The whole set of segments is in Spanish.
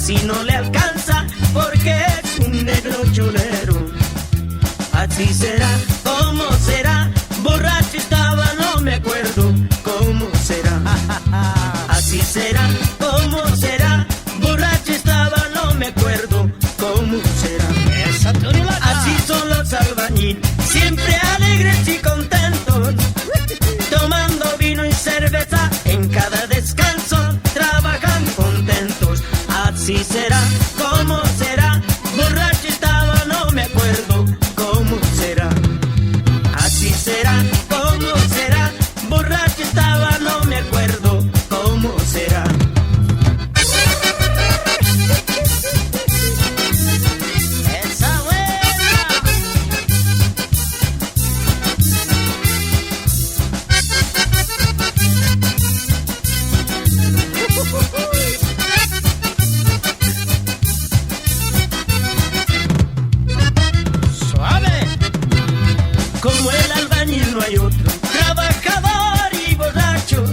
casi no le alcanza porque es un negro cholero. Así será, ¿cómo será? Borracho estaba, no me acuerdo, ¿cómo será? Así será, ¿cómo será? Borracho estaba, no me acuerdo, ¿cómo será? Así son los albañiles, siempre alegres y contentos, tomando vino y cerveza en cada descanso, trabajan contentos. Así será, ¿cómo será? Borracho estaba, no me acuerdo, ¿cómo será? Así será, ¿cómo será? Borracho estaba, no me acuerdo, ¿cómo será? ¡Esa buena! ¡Suave! Como el albañil no hay otro, trabajador y borracho,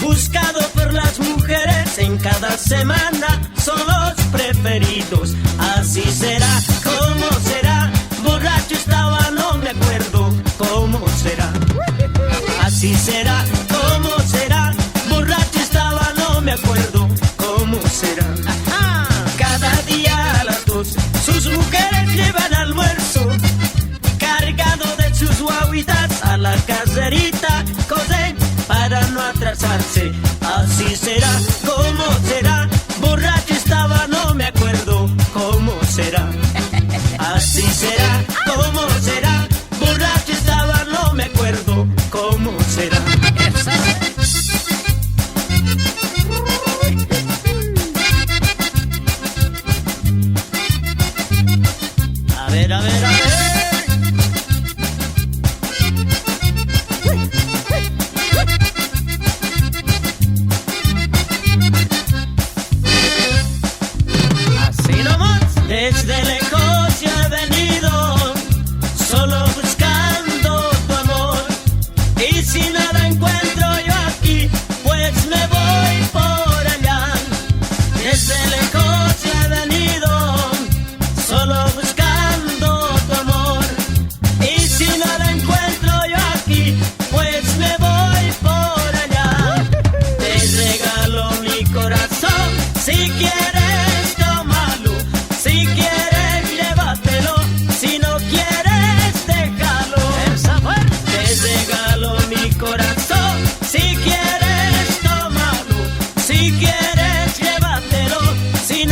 buscado por las mujeres en cada semana, son los preferidos. Así será, ¿cómo será? Borracho estaba, no me acuerdo, ¿cómo será? Así será, ¿cómo será? Borracho estaba, no me acuerdo, ¿cómo será? Cada día a las 2 sus mujeres llevan almuerzo, cargado de sus guaguitas a la caserita, cosen para no atrasarse. Así será, ¿cómo será? Borracho estaba, no me acuerdo, ¿cómo será? Así será, ¿cómo será? Borracho estaba, no me acuerdo, ¿cómo será? A ver, a ver, a ver. Así nomás. Desde lejos ya he venido, solo buscando tu amor. Y si nada encuentro yo aquí, pues me voy por allá. Desde lejos ya he venido, solo buscando tu amor. Y si nada encuentro yo aquí, pues me voy por allá. Te regalo mi corazón, si quieres tómalo, si quieres llévatelo, si no quieres déjalo. ¡Esa buena! Te regalo mi corazón, si quieres tómalo, si quieres llévatelo, si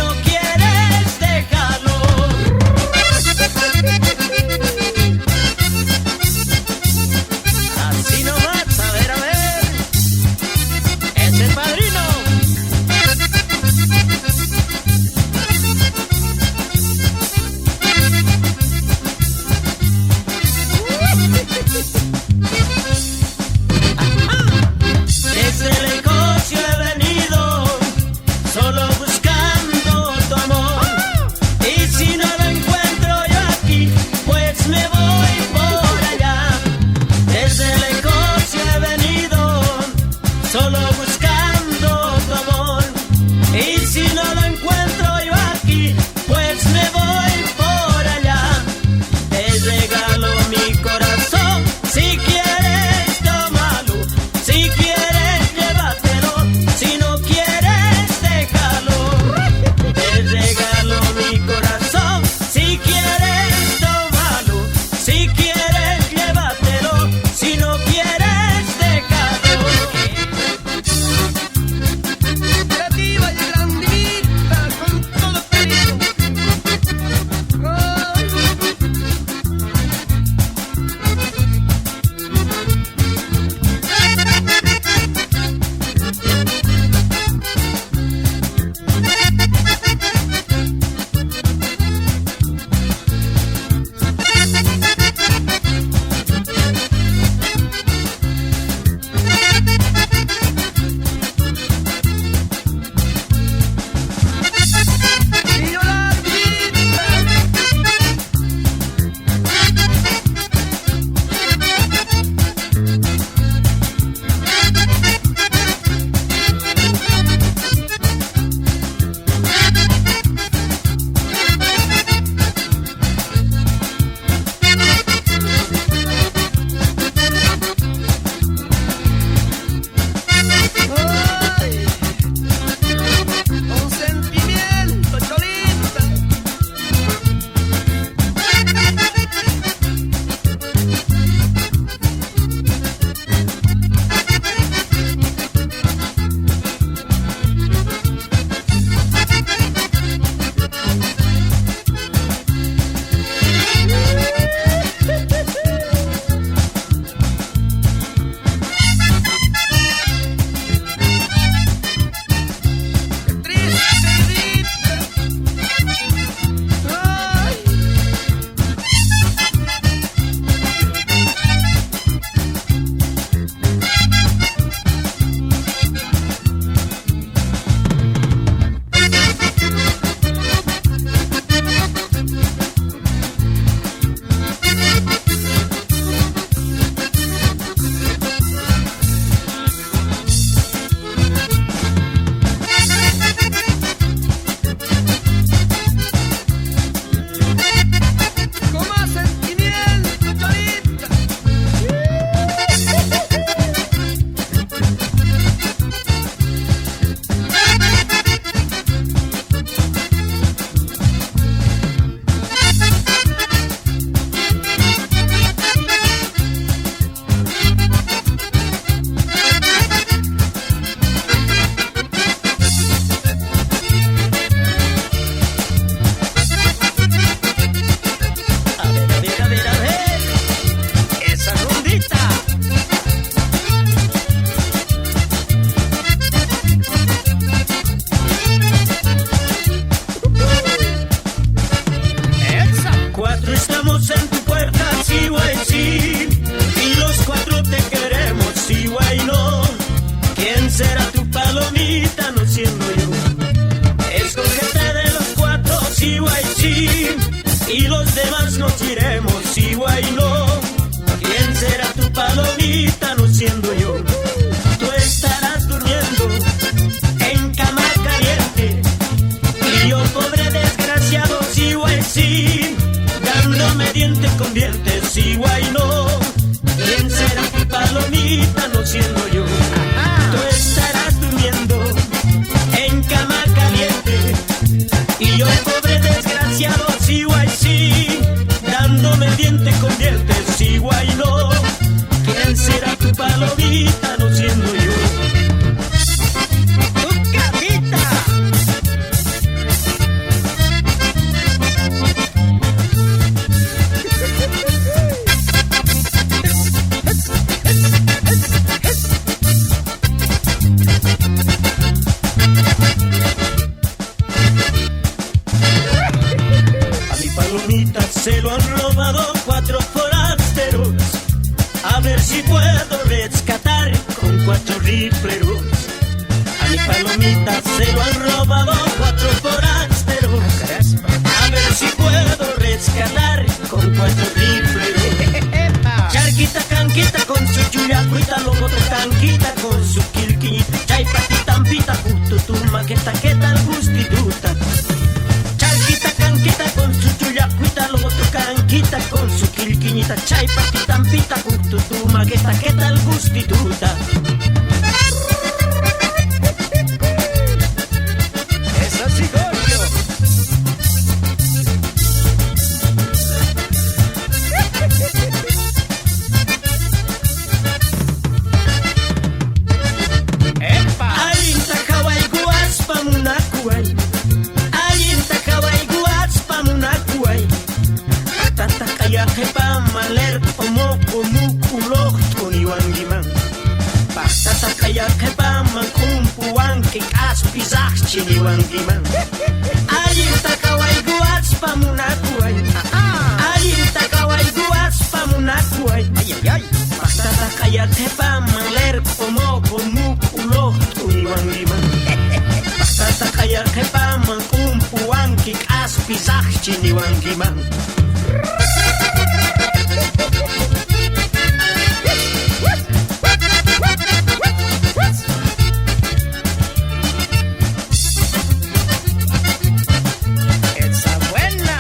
demás nos iremos igual y no. ¿Quién será tu palomita no siendo yo? Tú estarás durmiendo en cama caliente y yo, pobre desgraciado, sigo así, dándome diente con dientes, sigo ahí no. ¿Quién será tu palomita no siendo yo? Tú estarás durmiendo en cama caliente y yo, pobre desgraciado, sigo así, dándome diente con dientes, sigo ahí no. ¿Quién será tu palomita no siendo yo? ¡Tu capita! A mi palomita se lo han robado 4 forasteros. A ver si puedo rescatar con 4 rifleros. A mi palomita se lo han robado 4 forasteros. A ver si puedo rescatar con 4 rifleros. Charquita canquita con su chuyacuita, luego tu canquita con su quilquita. Chaipati tampita, justo tu maqueta, ¿qué tal gustituta? Charquita canquita con su chuyacuita, luego tu canquita con su quilquiñita. Chaipati tampita, justo tu maqueta, ¿qué tal gustituta? ¡Eso sí, Gordo! ¡Epa! Alinta kawai guaspa munakuai, alinta kawai guaspa munakuai. Tata kaya kepa maler omo omukulo toni wangiman. Tata kaya kepa mankumpuan ke aspizak chini wangiman. Alinta kawai guaspa munakuai, alinta kawai guaspa munakuai. ¡Ay, ay, ay! Tata kaya kepa maler omo omukulo toni wangiman. Tata kaya kepa mankumpuan ke aspizak chini wangiman. ¡Esa buena!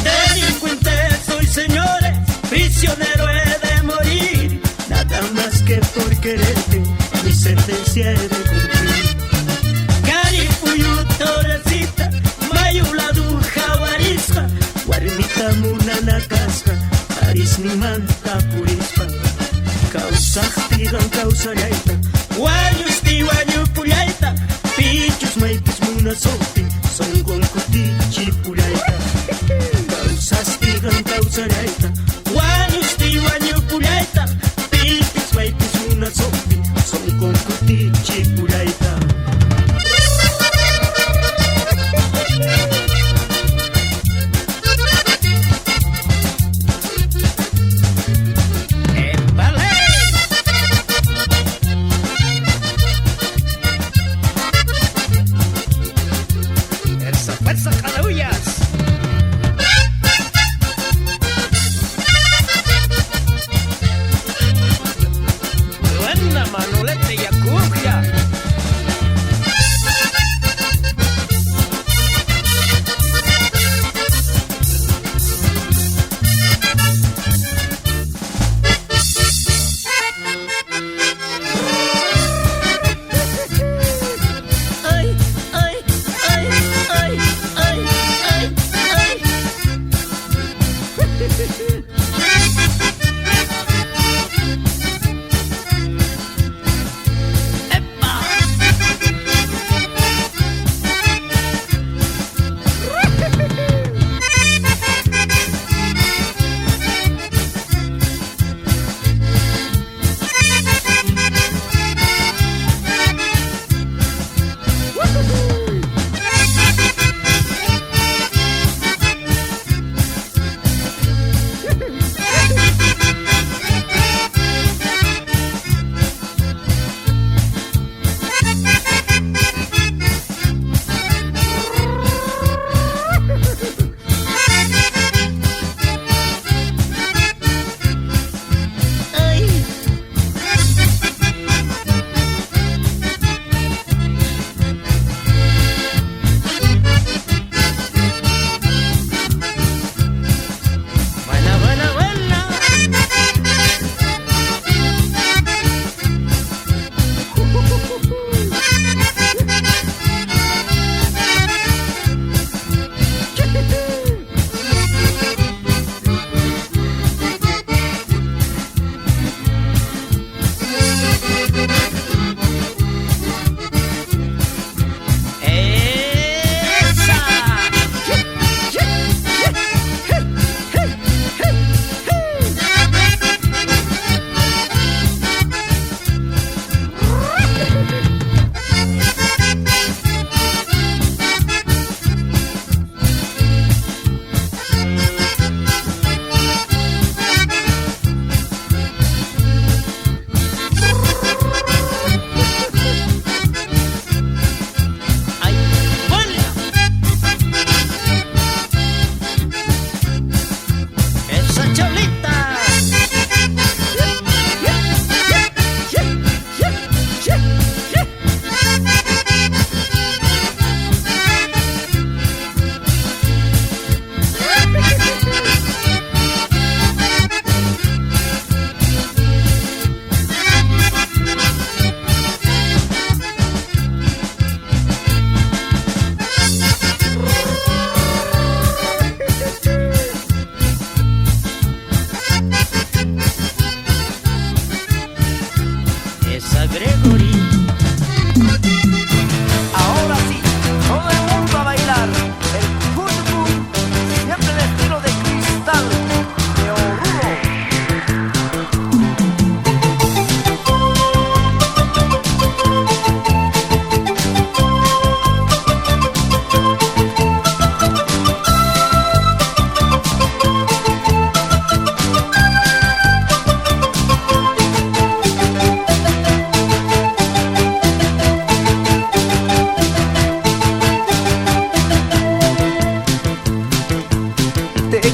Delincuente soy, señores, prisionero he de morir. Nada más que por quererte, mi sentencia he de cumplir. Cari fuyu torrecita, mayula du jawarispa, guarmita munana caspa, aris ni manta purispa. Causa tiran causa yaita, guayus ti guayu puyaita, pichus maipis muna sopi, son con cutichi puyaita. Causas tiran causa yaita, guayus ti guayu puyaita, pichus maipis muna sopi, son con cutichi puyaita. ¡Épale! ¡Esa fuerza, calabullas!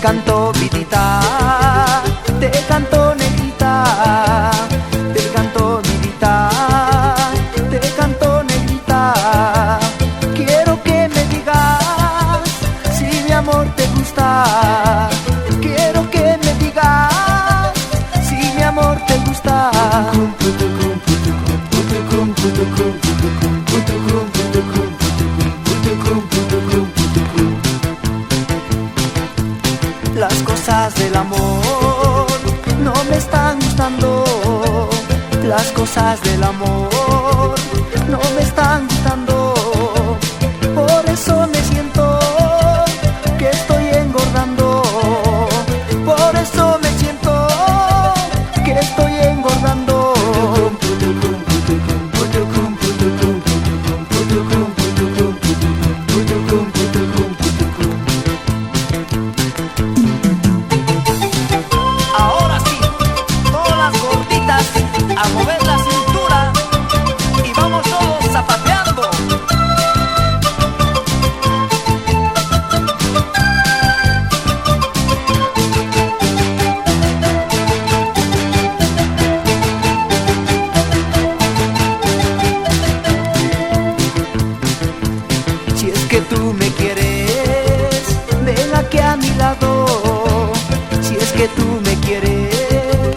canto vidita, te canto negrita, te canto vidita, te canto negrita. Quiero que me digas si mi amor te gusta. Quiero que me digas si mi amor te gusta. Las cosas del amor no me están gustando. Las cosas del amor no me están gustando. Por eso me siento que estoy engordando. Por eso me siento que estoy engordando. Ahora sí, todas las gorditas a mover la cintura y vamos todos zapateando. Si es que tú me quieres, ven aquí a mi lado. Si es que tú me quieres,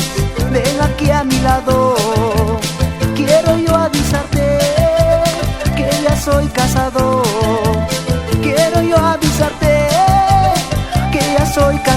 ven aquí a mi lado. Quiero yo avisarte que ya soy casado. Quiero yo avisarte que ya soy casado.